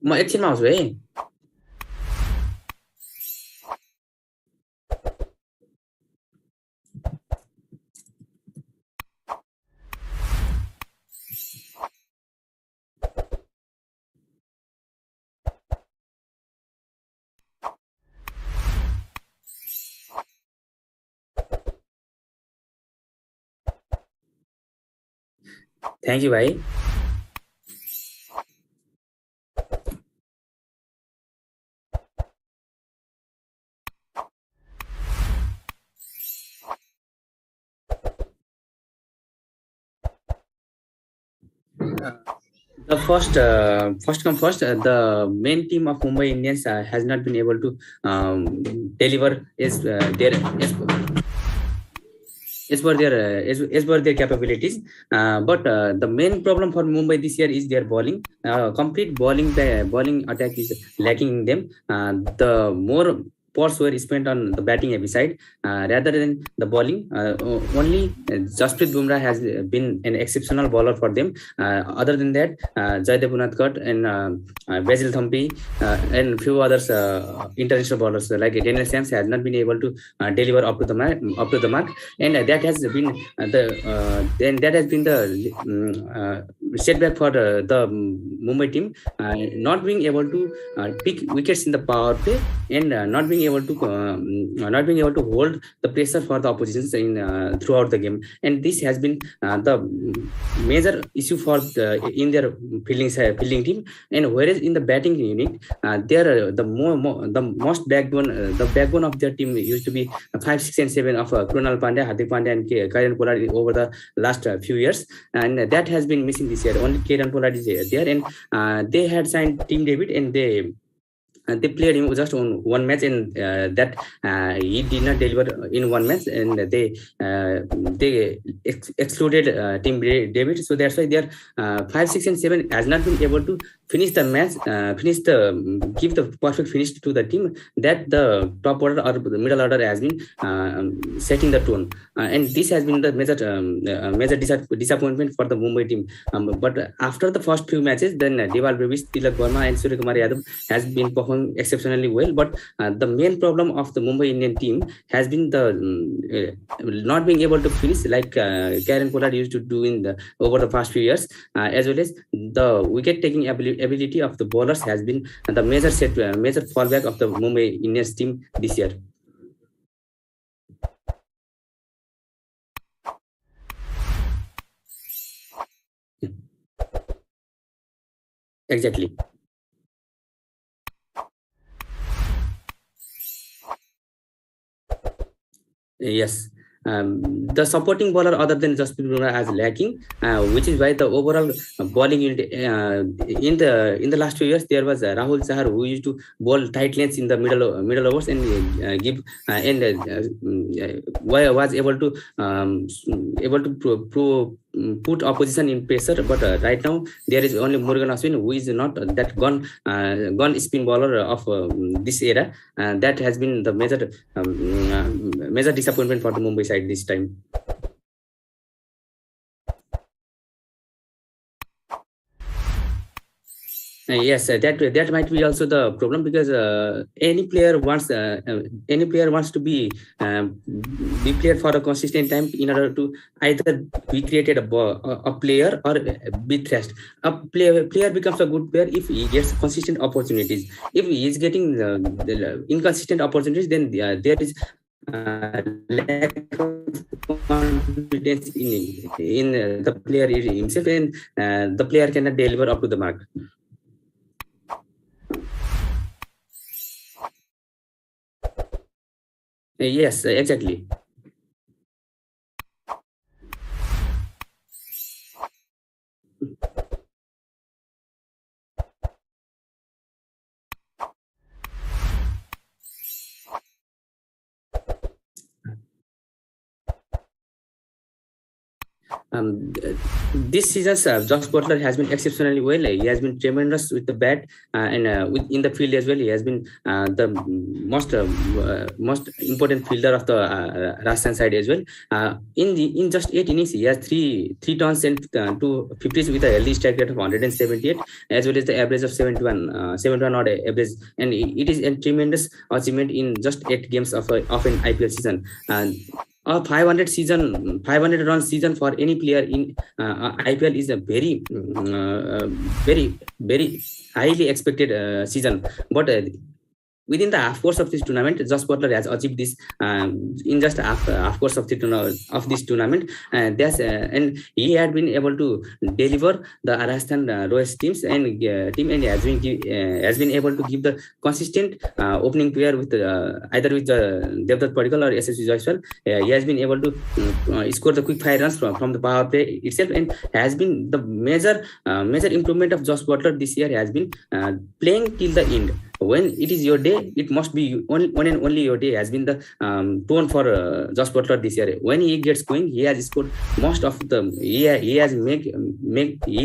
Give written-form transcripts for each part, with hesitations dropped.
म एकछिनमा आउँछु है। थ्याङ्क यू भाइ। The first come first, the main team of Mumbai Indians has not been able to deliver as per their capabilities. But the main problem for Mumbai this year is their bowling. Complete bowling attack is lacking in them. The more pots were spent on the batting heavy side rather than the bowling. Only Jasprit Bumrah has been an exceptional bowler for them. Other than that, Jaydev Unadkat and Basil Thampi and few others international bowlers like Daniel Sams has not been able to deliver up to the mark, and that has been the setback for the Mumbai team, not being able to pick wickets in the power play and not being able to hold the pressure for the oppositions in throughout the game. And this has been the major issue for in their fielding team. And whereas in the batting unit, the most backbone of their team used to be 5, 6, and 7 of Krunal Pandya, Hardik Pandya, and Kieran Pollard over the last few years, and that has been missing this year. Only Kieran Pollard is there, and they had signed Team David, and they played him just on one match, and that he did not deliver in one match, and they excluded Team David. So that's why their 5, 6, and 7 has not been able to finish the match, give the perfect finish to the team that the top order or the middle order has been setting the tone, and this has been the major disappointment for the Mumbai team. But after the first few matches, then Deval Brevis, Tilak Verma, and Surya Kumar Yadav has been performing exceptionally well. But the main problem of the Mumbai Indian team has been the not being able to finish like Kieran Pollard used to do over the past few years, as well as the wicket taking ability of the bowlers has been the major fallback of the Mumbai Indians team this year. Exactly. Yes. The supporting bowler other than Jasprit Bumrah is lacking, which is why the overall bowling unit in the last few years there was Rahul Chahar, who used to bowl tight lengths in the middle overs and give was able to put opposition in pressure. But right now there is only Murugan Ashwin, who is not that gone spin bowler of this era. That has been the major disappointment for the Mumbai side this time. Yes, that might be also the problem, because any player wants to be played for a consistent time in order to either be created a player or be thrashed. A player becomes a good player if he gets consistent opportunities. If he is getting the inconsistent opportunities, then there is lack of confidence in the player himself, and the player cannot deliver up to the mark. Yes, exactly. This season's Josh Butler has been exceptionally well. He has been tremendous with the bat and in the field as well. He has been the most important fielder of the Rajasthan side as well. In just 8 innings, he has three turns and 250s with a healthy strike rate of 178, as well as the average of 71 odd average, and it is a tremendous achievement in just 8 games of an IPL season. And a 500 run season for any player in IPL is a very highly expected season. But within the half course of this tournament, Josh Butler has achieved this in just half course of this tournament. And he had been able to deliver the Rajasthan Royals teams and has been able to give the consistent opening pair with either with Devdutt Padikkal or SSV Jaiswal. He has been able to score the quick fire runs from the power play itself, and has been the major improvement of Josh Butler this year has been playing till the end. When it is your day, it must be one and only your day has been the tone for Josh Butler this year. When he gets going, he has scored most of the he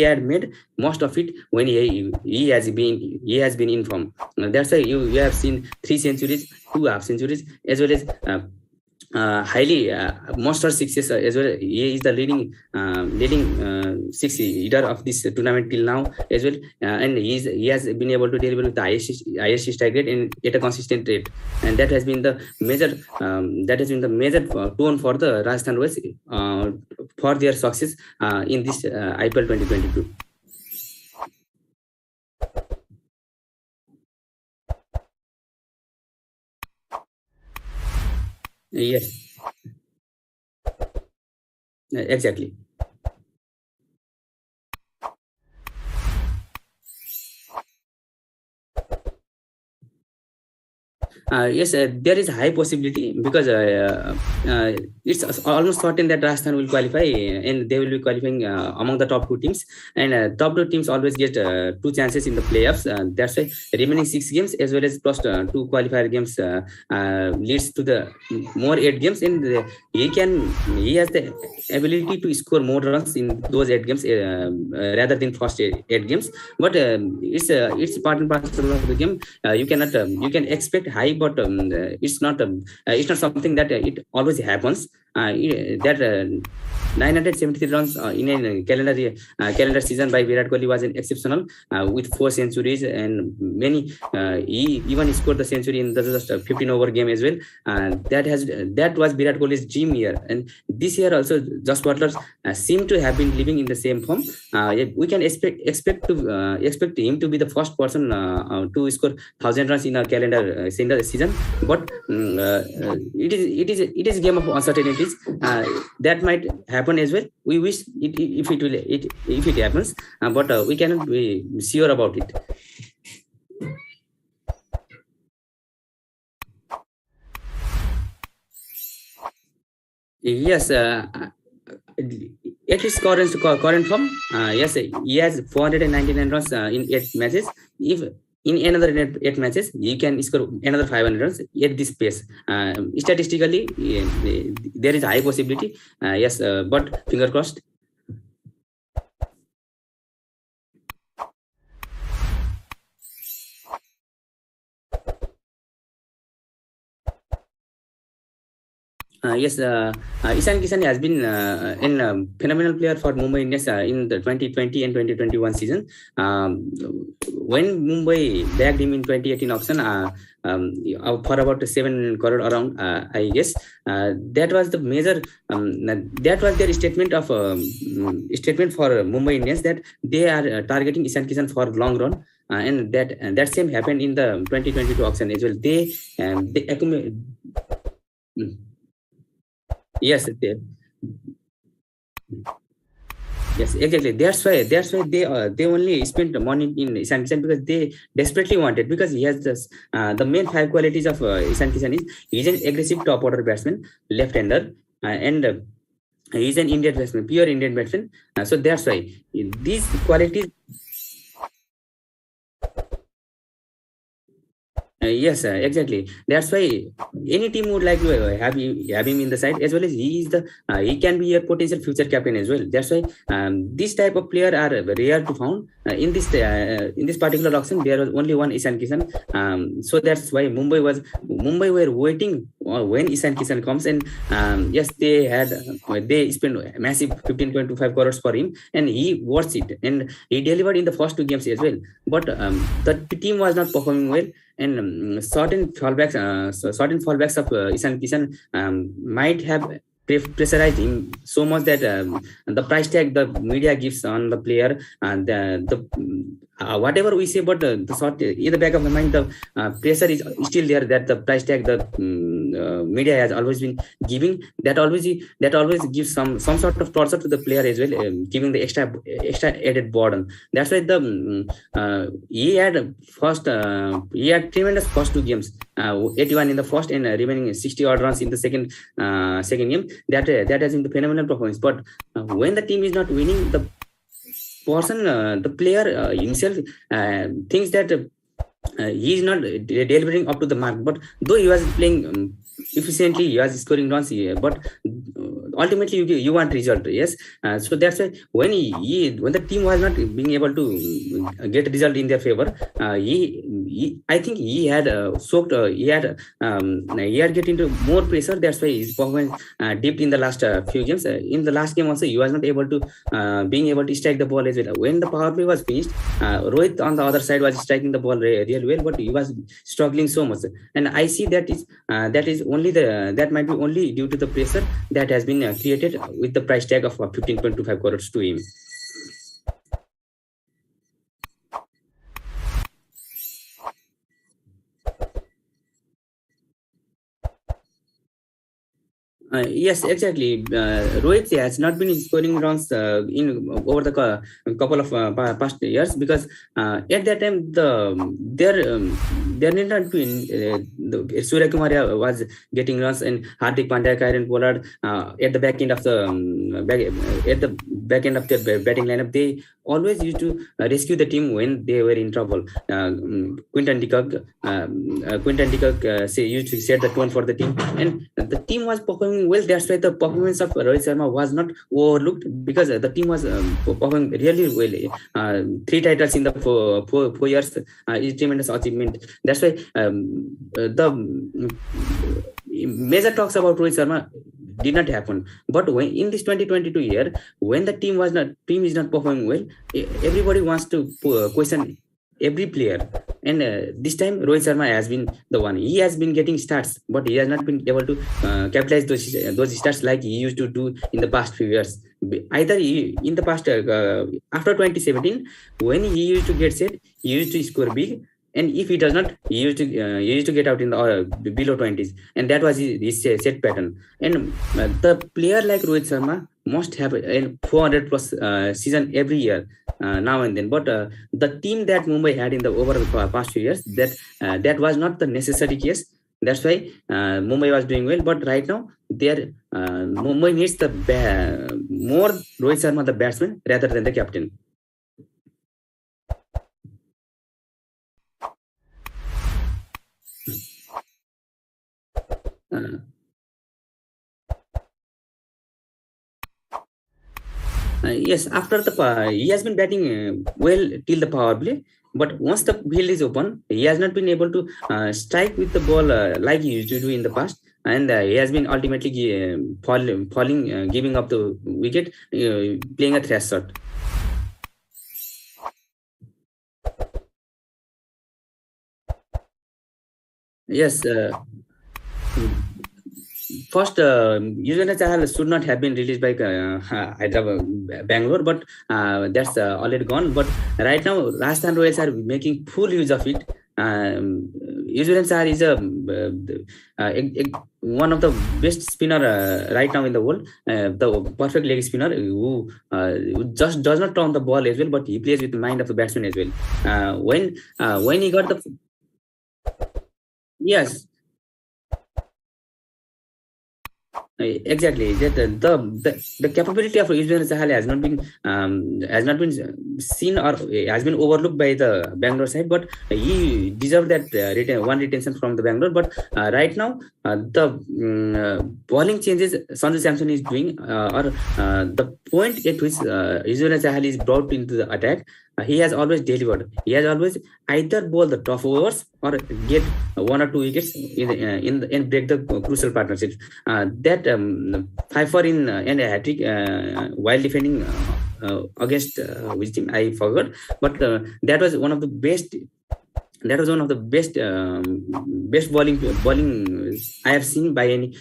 had made most of it when he has been in form. That's why you have seen 3 centuries, 2 half centuries, as well as highly monster sixes as well. He is the leading six leader of this tournament till now as well, and he has been able to deliver with the highest strike rate and at a consistent rate, and that has been the major tone for the Rajasthan Royals for their success in this IPL 2022. Yes, exactly. Yes, there is a high possibility because it's almost certain that Rajasthan will qualify and they will be qualifying among the top 2 teams. And top 2 teams always get 2 chances in the playoffs. That's why remaining 6 games as well as plus 2 qualifier games leads to the more 8 games, and he has the ability to score more runs in those 8 games rather than first 8 games. But it's part and parcel of the game. You can expect high, but it's not something that it always happens. That 973 runs in a calendar season by Virat Kohli was an exceptional with 4 centuries, and many he even scored the century in the just 15 over game as well. That was Virat Kohli's dream year, and this year also Josh Butler seem to have been living in the same form. We can expect him to be the first person to score 1,000 runs in a calendar season. But it is a game of uncertainties that might happen as well. We wish if it happens, but we cannot be sure about it. Yes, at his current form, yes, he has 499 runs in 8 matches. If in another 8 matches, he can score another 500 runs at this pace. Statistically, there is a high possibility. Yes, but finger crossed. Yes, Ishan Kishan has been a phenomenal player for Mumbai Indians in the 2020 and 2021 season. When Mumbai bagged him in 2018 auction for about 7 crore around, I guess that was the major. That was their statement statement for Mumbai Indians that they are targeting Ishan Kishan for long run. And that same happened in the 2022 auction as well. They accumulate. Yes, yes, exactly. That's why they only spent money in Ishan Kishan because they desperately wanted, because he has this the main 5 qualities of Ishan Kishan is he's an aggressive top order batsman, left-hander, and he's an Indian batsman, pure Indian batsman. So that's why these qualities. Yes, exactly. That's why any team would like to have him in the side, as well as he can be a potential future captain as well. That's why this type of player are rare to found in this particular auction. There was only one Ishan Kishan, so that's why Mumbai were waiting when Ishan Kishan comes, and yes, they spent massive 15.25 crores for him, and he worth it, and he delivered in the first two games as well. But the team was not performing well, and certain fallbacks of Ishan Kishan might have pressurized him so much that the price tag the media gives on the player, and the whatever we say, but the sort in the back of the mind, the pressure is still there, that the price tag the media has always been giving, that always gives some sort of torture to the player as well, giving the extra added burden. That's why he had tremendous first two games, 81 in the first, and remaining 60 odd runs in the second game. That has been the phenomenal performance. But when the team is not winning, the player himself thinks that he is not delivering up to the mark. But though he was playing efficiently, he was scoring runs, but ultimately you want result. Yes, so that's why when the team was not being able to get result in their favor, I think he had soaked. He had get into more pressure. That's why his performance dipped in the last few games. In the last game also, he was not able to being able to strike the ball as well. When the power play was finished, Rohit on the other side was striking the ball really well, but he was struggling so much. And I see that might be only due to the pressure that has been created with the price tag of 15.25 crores to him. Yes, exactly. Rohit has not been scoring runs in over the couple of past years, because at that time there need not be Surya Kumar was getting runs, and Hardik Pandya, Karen Pollard at the back end of the at the back end of their batting lineup. They always used to rescue the team when they were in trouble. Quinton de Kock used to set the tone for the team, and the team was performing well. That's why the performance of Rohit Sharma was not overlooked, because the team was performing really well. Three titles in the 4 years is tremendous achievement. That's why the major talks about Rohit Sharma did not happen. But when in this 2022 year, when the team is not performing well, everybody wants to question every player. And this time Rohit Sharma has been the one. He has been getting starts, but he has not been able to capitalize those starts like he used to do in the past few years. Either in the past after 2017, when he used to get set, he used to score big, and if he does not, he used to get out in the below 20s, and that was his set pattern. And the player like Rohit Sharma must have a 400 plus season every year, now and then. But the team that Mumbai had in the over the past few years, that was not the necessary case. That's why Mumbai was doing well. But right now, Mumbai needs the more Rohit Sharma, the batsman, rather than the captain. Uh, yes, after he has been batting well till the power play, but once the field is open, he has not been able to strike with the ball like he used to do in the past, and he has been ultimately falling, giving up the wicket, playing a thrash shot. Yes. First, Yuzvendra Chahal should not have been released by Hyderabad, Bangalore, but that's already gone. But right now, Rajasthan Royals are making full use of it. Yuzvendra Chahal is one of the best spinner right now in the world. The perfect leg spinner who just does not turn the ball as well, but he plays with the mind of the batsman as well. When he got the yes. Exactly. That the capability of Yuzvendra Chahal has not been seen or has been overlooked by the Bangalore side, but he deserved that one retention from the Bangalore. But right now, the bowling changes Sanju Samson is doing, or the point at which Yuzvendra Chahal is brought into the attack, he has always delivered. He has always either bowl the tough overs or get one or two wickets and break the crucial partnerships. That 5 for in and a hat trick while defending against which team I forgot, but that was one of the best. That was one of the best bowling I have seen by any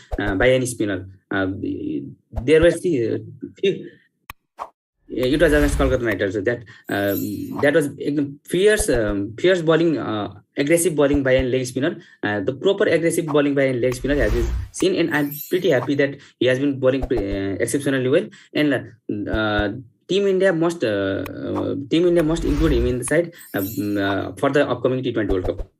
spinner. There was it was against Kolkata Knight Riders. So that was fierce bowling, aggressive bowling by a leg spinner. The proper aggressive bowling by a leg spinner has been seen, and I'm pretty happy that he has been bowling exceptionally well. And Team India must include him in the side for the upcoming T20 World Cup.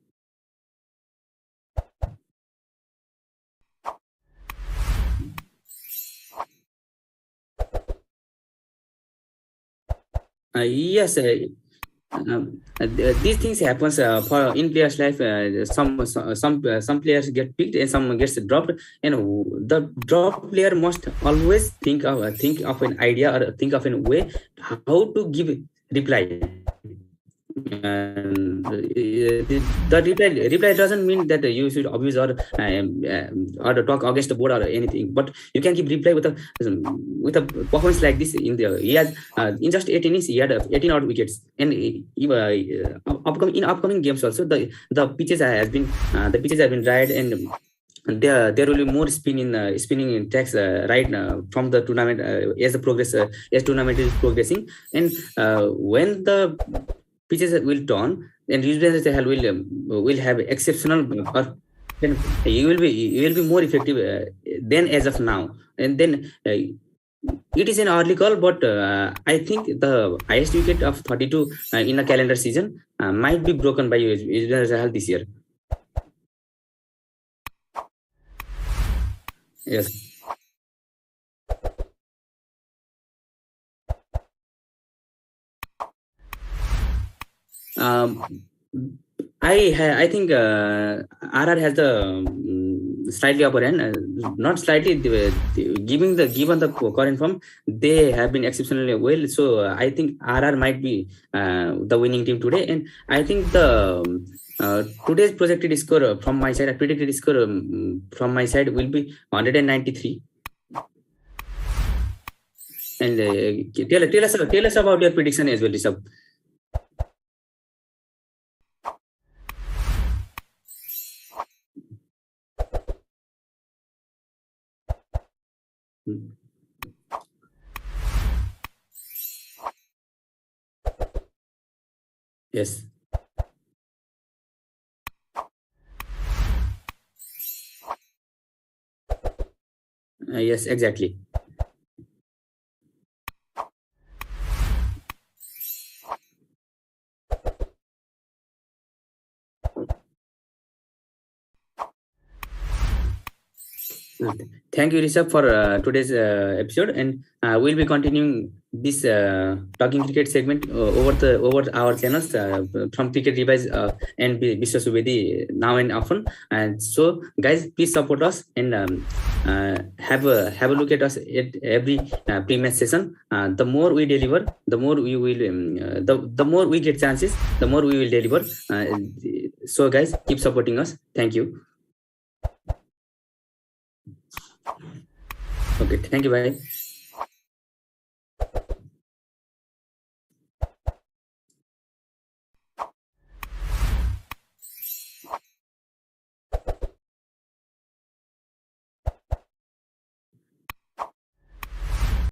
Yes, these things happens for in players' life. Some players get picked and some gets dropped, and the dropped player must always think of an idea or think of a way how to give reply. The reply doesn't mean that you should abuse or talk against the board or anything, but you can give reply with a performance like this. He has in just 8 innings he had 18 odd wickets, and upcoming games also the pitches have been dried, and there will be more spinning in tracks right now from the tournament as tournament is progressing, and when the pitches will turn, and Yuzvendra Chahal will have exceptional, or then he will be more effective than as of now. And then it is an early call, but I think the highest wicket of 32 in a calendar season might be broken by Yuzvendra Chahal this year. Yes. I think RR has the slightly upper hand, not slightly. Given the current form, they have been exceptionally well. So I think RR might be the winning team today, and I think the today's projected score from my side, predicted score from my side will be 193. And tell us about your prediction as well, Rishabh. Yes. Yes, exactly. Thank you, Rishabh, for today's episode, and we'll be continuing this talking cricket segment over our channels from Cricket Revise and Vishwa Subedi now and often. And so, guys, please support us and have a look at us at every pre-match session. The more we deliver, the more we will the more we get chances, the more we will deliver. So, guys, keep supporting us. Thank you. Okay, thank you, bye.